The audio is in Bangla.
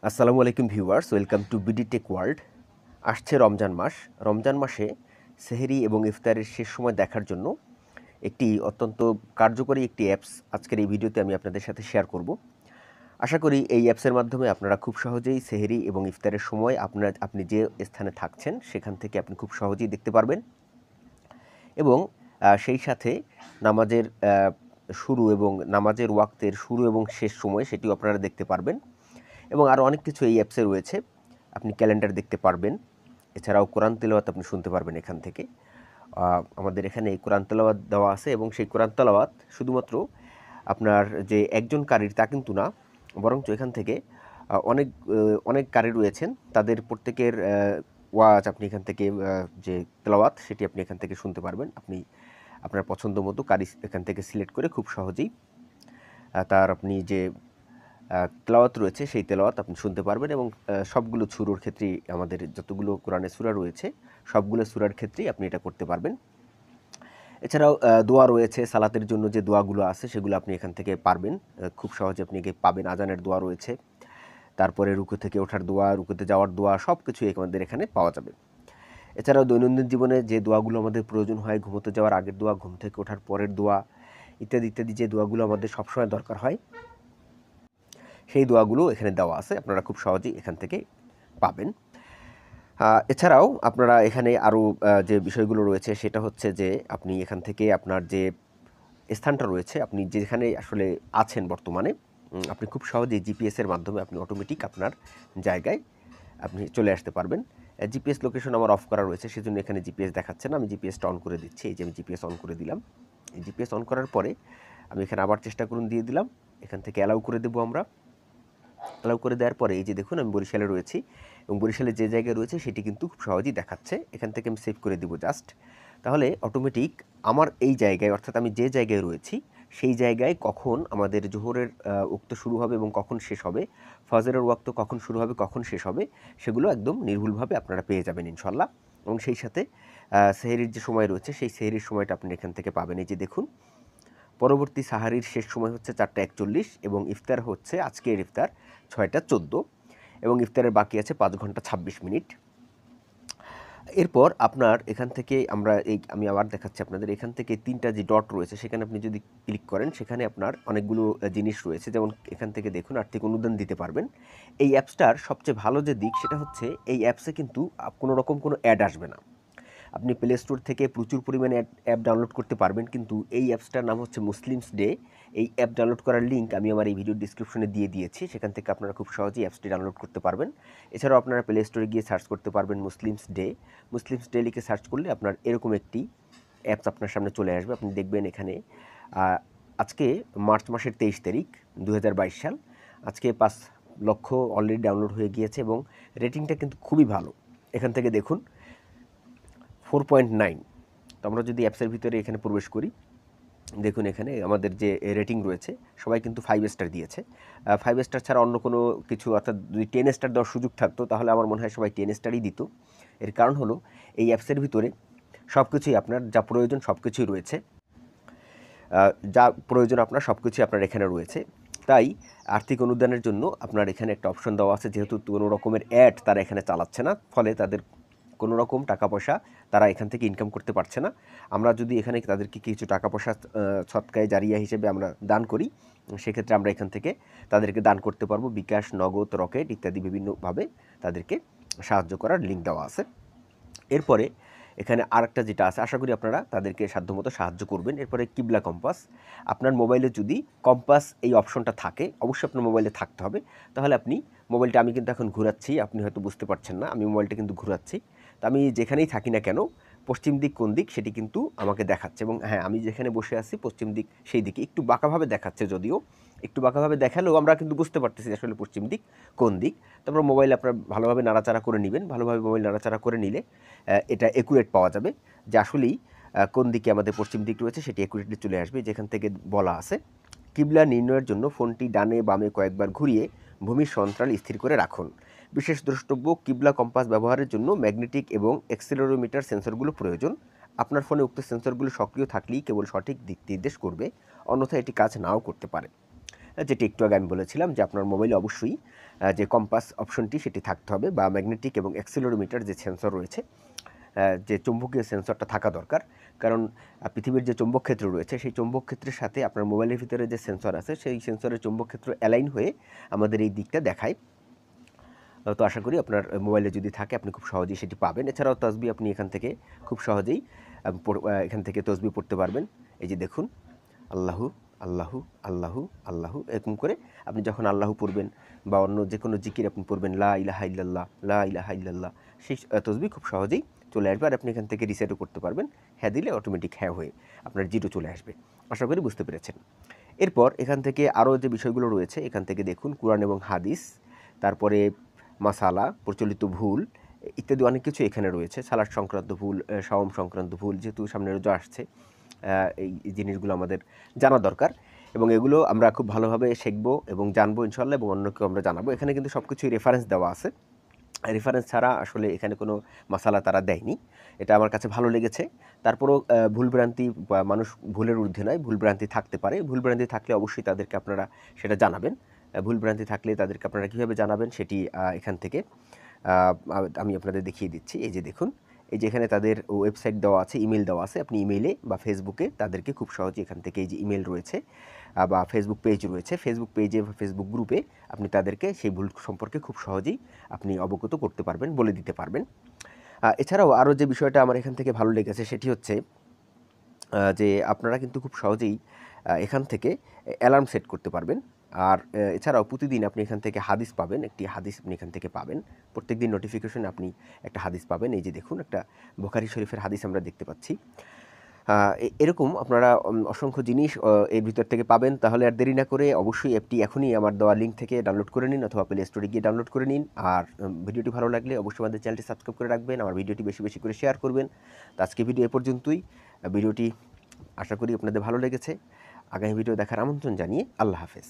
আসসালামু আলাইকুম viewers, welcome to BD tech world. আসছে রমজান মাস। রমজান মাসে সেহরি এবং ইফতারের শেষ সময় দেখার জন্য একটি অত্যন্ত কার্যকরী একটি অ্যাপস আজকের এই ভিডিওতে আমি আপনাদের সাথে শেয়ার করব। আশা করি এই অ্যাপসের মাধ্যমে আপনারা খুব সহজেই সেহরি এবং ইফতারের সময় আপনি যে স্থানে থাকছেন সেখান থেকে আপনি খুব সহজেই দেখতে পারবেন এবং সেই সাথে নামাজের শুরু এবং নামাজের ওয়াক্তের শুরু এবং শেষ সময় সেটিও আপনারা দেখতে পারবেন এবং আরও অনেক কিছু এই অ্যাপসে রয়েছে। আপনি ক্যালেন্ডার দেখতে পারবেন, এছাড়াও কোরআন তেলাওয়াত আপনি শুনতে পারবেন এখান থেকে। আমাদের এখানে এই কোরআন তেলাওয়াত দেওয়া আছে এবং সেই কোরআন তেলাওয়াত শুধুমাত্র আপনার যে একজন কারির তা কিন্তু না, বরঞ্চ এখান থেকে অনেক কারি রয়েছেন, তাদের প্রত্যেকের ওয়াজ আপনি এখান থেকে যে তেলাওয়াত সেটি আপনি এখান থেকে শুনতে পারবেন। আপনি আপনার পছন্দ মতো কারি এখান থেকে সিলেক্ট করে খুব সহজেই তার আপনি যে তেলাওয়াত রয়েছে সেই তেলাওয়াত আপনি শুনতে পারবেন এবং সবগুলো সূরার ক্ষেত্রেই আমাদের যতগুলো কোরআনের সূরা রয়েছে সবগুলো সূরার ক্ষেত্রেই আপনি এটা করতে পারবেন। এছাড়াও দোয়া রয়েছে, সালাতের জন্য যে দোয়াগুলো আছে সেগুলো আপনি এখান থেকে পারবেন, খুব সহজে আপনি পাবেন। আজানের দোয়া রয়েছে, তারপরে রুকু থেকে ওঠার দোয়া, রুকুতে যাওয়ার দোয়া, সব কিছুই আমাদের এখানে পাওয়া যাবে। এছাড়াও দৈনন্দিন জীবনে যে দোয়াগুলো আমাদের প্রয়োজন হয়, ঘুমোতে যাওয়ার আগের দোয়া, ঘুম থেকে ওঠার পরের দোয়া, ইত্যাদি ইত্যাদি যে দোয়াগুলো আমাদের সবসময় দরকার হয় সেই দোয়াগুলো এখানে দেওয়া আছে, আপনারা খুব সহজেই এখান থেকে পাবেন। এছাড়াও আপনারা এখানে আরও যে বিষয়গুলো রয়েছে সেটা হচ্ছে যে আপনি এখান থেকে আপনার যে স্থানটা রয়েছে, আপনি যেখানে আসলে আছেন বর্তমানে, আপনি খুব সহজেই জিপিএসের মাধ্যমে আপনি অটোমেটিক আপনার জায়গায় আপনি চলে আসতে পারবেন। জিপিএস লোকেশন আমার অফ করা রয়েছে, সেজন্য এখানে জিপিএস দেখাচ্ছে না। আমি জিপিএসটা অন করে দিচ্ছি। এই যে আমি জিপিএস অন করে দিলাম। এই জিপিএস অন করার পরে আমি এখানে আবার চেষ্টা করুন দিয়ে দিলাম। এখান থেকে অ্যালাউ করে দেবো আমরা। অ্যালাউ করে দেওয়ার পরে এই যে দেখুন আমি বরিশালে রয়েছি এবং বরিশালে যে জায়গায় রয়েছে সেটি কিন্তু খুব সহজেই দেখাচ্ছে। এখান থেকে আমি সেভ করে দিব জাস্ট। তাহলে অটোমেটিক আমার এই জায়গায়, অর্থাৎ আমি যে জায়গায় রয়েছি সেই জায়গায় কখন আমাদের জোহরের ওয়াক্ত শুরু হবে এবং কখন শেষ হবে, ফজরের ওয়াক্ত কখন শুরু হবে কখন শেষ হবে, সেগুলো একদম নির্ভুলভাবে আপনারা পেয়ে যাবেন ইনশাল্লাহ। এবং সেই সাথে সেহরির যে সময় রয়েছে সেই সেহরির সময়টা আপনি এখান থেকে পাবেন। এই যে দেখুন, পরবর্তী সাহারির শেষ সময় হচ্ছে 4টা 41 এবং ইফতার হচ্ছে আজকের ইফতার 6টা 14 এবং ইফতারের বাকি আছে 5 ঘন্টা 26 মিনিট। এরপর আপনার এখান থেকে আমি আবার দেখাচ্ছি আপনাদের। এখান থেকে 3টা যে ডট রয়েছে সেখানে আপনি যদি ক্লিক করেন সেখানে আপনার অনেকগুলো জিনিস রয়েছে, যেমন এখান থেকে দেখুন আর্থিক অনুদান দিতে পারবেন। এই অ্যাপসটার সবচেয়ে ভালো যে দিক সেটা হচ্ছে এই অ্যাপসে কিন্তু কোনো রকম কোনো অ্যাড আসবে না। আপনি প্লে স্টোর থেকে প্রচুর পরিমাণে অ্যাপ ডাউনলোড করতে পারবেন, কিন্তু এই অ্যাপসটার নাম হচ্ছে মুসলিমস ডে। এই অ্যাপ ডাউনলোড করার লিঙ্ক আমি আমার এই ভিডিওর ডিসক্রিপশনে দিয়ে দিয়েছি, সেখান থেকে আপনারা খুব সহজেই অ্যাপসটি ডাউনলোড করতে পারবেন। এছাড়াও আপনারা প্লে স্টোরে গিয়ে সার্চ করতে পারবেন মুসলিমস ডে। মুসলিমস ডে লিখে সার্চ করলে আপনার এরকম একটি অ্যাপস আপনার সামনে চলে আসবে। আপনি দেখবেন এখানে আজকে মার্চ মাসের 23 তারিখ 2022 সাল। আজকে 5 লক্ষ অলরেডি ডাউনলোড হয়ে গিয়েছে এবং রেটিংটা কিন্তু খুবই ভালো। এখান থেকে দেখুন 4.9। তো আমরা যদি অ্যাপসের ভিতরে এখানে প্রবেশ করি, দেখুন এখানে আমাদের যে রেটিং রয়েছে সবাই কিন্তু 5 স্টার দিয়েছে। 5 স্টার ছাড়া অন্য কোনো কিছু, অর্থাৎ যদি 10 স্টার দেওয়ার সুযোগ থাকতো তাহলে আমার মনে হয় সবাই 10 স্টারই দিত। এর কারণ হলো এই অ্যাপসের ভিতরে সব কিছুই আপনার যা প্রয়োজন সব কিছুই রয়েছে। যা প্রয়োজন আপনার সব কিছুই আপনার এখানে রয়েছে। তাই আর্থিক অনুদানের জন্য আপনার এখানে একটা অপশন দেওয়া আছে, যেহেতু কোনো রকমের অ্যাড তারা এখানে চালাচ্ছে না, ফলে তাদের কোনো রকম টাকা পয়সা তারা এখান থেকে ইনকাম করতে পারছে না। আমরা যদি এখানে তাদেরকে কিছু টাকা পয়সা সৎকায়ে জারিয়া হিসেবে আমরা দান করি, সেক্ষেত্রে আমরা এখান থেকে তাদেরকে দান করতে পারবো। বিকাশ, নগদ, রকেট ইত্যাদি বিভিন্নভাবে তাদেরকে সাহায্য করার লিঙ্ক দেওয়া আছে। এরপরে এখানে আরেকটা যেটা আছে, আশা করি আপনারা তাদেরকে সাধ্যমতো সাহায্য করবেন। এরপরে কিবলা কম্পাস। আপনার মোবাইলে যদি কম্পাস এই অপশনটা থাকে, অবশ্যই আপনার মোবাইলে থাকতে হবে। তাহলে আপনি মোবাইলটা, আমি কিন্তু এখন ঘোরাচ্ছি, আপনি হয়তো বুঝতে পারছেন না, আমি মোবাইলটা কিন্তু ঘোরাচ্ছি। তো আমি যেখানেই থাকি না কেন পশ্চিম দিক কোন দিক সেটি কিন্তু আমাকে দেখাচ্ছে। এবং হ্যাঁ, আমি যেখানে বসে আছি পশ্চিম দিক সেই দিকে একটু বাঁকাভাবে দেখাচ্ছে, যদিও একটু বাঁকাভাবে দেখালেও আমরা কিন্তু বুঝতে পারতেছি আসলে পশ্চিম দিক কোন দিক। তারপর মোবাইল আপনার ভালোভাবে নাড়াচাড়া করে নেবেন। ভালোভাবে মোবাইল নাড়াচাড়া করে নিলে এটা অ্যাকুরেট পাওয়া যাবে যে আসলেই কোন দিকে আমাদের পশ্চিম দিক রয়েছে, সেটি অ্যাকুরেটলি চলে আসবে। যেখান থেকে বলা আছে কিবলা নির্ণয়ের জন্য ফোনটি ডানে বামে কয়েকবার ঘুরিয়ে ভূমির সন্ত্রাল স্থির করে রাখুন। বিশেষ দ্রষ্টব্য, কিবলা কম্পাস ব্যবহারের জন্য ম্যাগনেটিক এবং অ্যাক্সেলেরোমিটার সেন্সরগুলো প্রয়োজন। আপনার ফোনে উক্ত সেন্সরগুলো সক্রিয় থাকলেই কেবল সঠিক দিক নির্দেশ করবে, অন্যথায় এটি কাজ নাও করতে পারে। যেটি একটু আগে আমি বলেছিলাম যে আপনার মোবাইলে অবশ্যই যে কম্পাস অপশনটি সেটি থাকতে হবে, বা ম্যাগনেটিক এবং অ্যাক্সিলোরোমিটার যে সেন্সর রয়েছে, যে চৌম্বকীয় সেন্সরটা থাকা দরকার। কারণ পৃথিবীর যে চৌম্বক ক্ষেত্র রয়েছে সেই চৌম্বক ক্ষেত্রের সাথে আপনার মোবাইলের ভিতরে যে সেন্সর আছে সেই সেন্সরের চৌম্বক ক্ষেত্র অ্যালাইন হয়ে আমাদের এই দিকটা দেখায়। তো আশা করি আপনার মোবাইলে যদি থাকে আপনি খুব সহজেই সেটি পাবেন। এছাড়াও তসবি আপনি এখান থেকে খুব সহজেই এখান থেকে তসবি পড়তে পারবেন। এই যে দেখুন, আল্লাহু আল্লাহু আল্লাহু আল্লাহু, এরকম করে আপনি যখন আল্লাহু পড়বেন বা অন্য যে কোনো জিকির আপনি পড়বেন, লা ইলাহা ইল্লাল্লাহ, লা ইলাহা ইল্লাল্লাহ, সেই তসবি খুব সহজেই চলে আসবে। আর আপনি এখান থেকে রিসেটও করতে পারবেন। হ্যাঁ দিলে অটোমেটিক হ্যাঁ হয়ে আপনার জিরো চলে আসবে। আশা করি বুঝতে পেরেছেন। এরপর এখান থেকে আরও যে বিষয়গুলো রয়েছে এখান থেকে দেখুন, কোরআন এবং হাদিস, তারপরে মাসালা, প্রচলিত ভুল ইত্যাদি অনেক কিছু এখানে রয়েছে। সালাদ সংক্রান্ত ভুল, সাওম সংক্রান্ত ভুল, যেহেতু সামনে রোজা আসছে, এই জিনিসগুলো আমাদের জানা দরকার, এবং এগুলো আমরা খুব ভালোভাবে শিখবো এবং জানবো ইনশাল্লাহ, এবং অন্যকেও আমরা জানাবো। এখানে কিন্তু সব কিছুই রেফারেন্স দেওয়া আছে। রেফারেন্স ছাড়া আসলে এখানে কোনো মাসালা তারা দেয়নি। এটা আমার কাছে ভালো লেগেছে। তারপরেও ভুলভ্রান্তি বা মানুষ ভুলের ঊর্ধ্বে নয়, ভুলভ্রান্তি থাকতে পারে। ভুলভ্রান্তি থাকলে অবশ্যই তাদেরকে আপনারা সেটা জানাবেন। ভুলভ্রান্তি থাকলে তাদেরকে আপনারা কীভাবে জানাবেন সেটি এখান থেকে আমি আপনাদের দেখিয়ে দিচ্ছি। এই যে দেখুন, এই যে এখানে তাদের ওয়েবসাইট দেওয়া আছে, ইমেল দেওয়া আছে। আপনি ইমেইলে বা ফেসবুকে তাদেরকে খুব সহজে এখান থেকে এই যে ইমেল রয়েছে বা ফেসবুক পেজ রয়েছে, ফেসবুক পেজে বা ফেসবুক গ্রুপে আপনি তাদেরকে সেই ভুল সম্পর্কে খুব সহজেই আপনি অবগত করতে পারবেন, বলে দিতে পারবেন। এছাড়াও আরও যে বিষয়টা আমার এখান থেকে ভালো লেগেছে সেটি হচ্ছে যে আপনারা কিন্তু খুব সহজেই এখান থেকে অ্যালার্ম সেট করতে পারবেন। আর এছাড়াও প্রতিদিন আপনি এখান থেকে হাদিস পাবেন, একটি হাদিস আপনি এখান থেকে পাবেন। প্রত্যেকদিন নোটিফিকেশনে আপনি একটা হাদিস পাবেন। এই যে দেখুন, একটা বুখারী শরীফের হাদিস আমরা দেখতে পাচ্ছি। এরকম আপনারা অসংখ্য জিনিস এর ভিতর থেকে পাবেন। তাহলে আর দেরি না করে অবশ্যই অ্যাপটি এখনই আমার দেওয়া লিঙ্ক থেকে ডাউনলোড করে নিন, অথবা প্লে স্টোরে গিয়ে ডাউনলোড করে নিন। আর ভিডিওটি ভালো লাগলে অবশ্যই আমাদের চ্যানেলটি সাবস্ক্রাইব করে রাখবেন, আমার ভিডিওটি বেশি বেশি করে শেয়ার করবেন। তো আজকে ভিডিও এ পর্যন্তই। ভিডিওটি আশা করি আপনাদের ভালো লেগেছে। আগামী ভিডিও দেখার আমন্ত্রণ জানিয়ে আল্লাহ হাফেজ।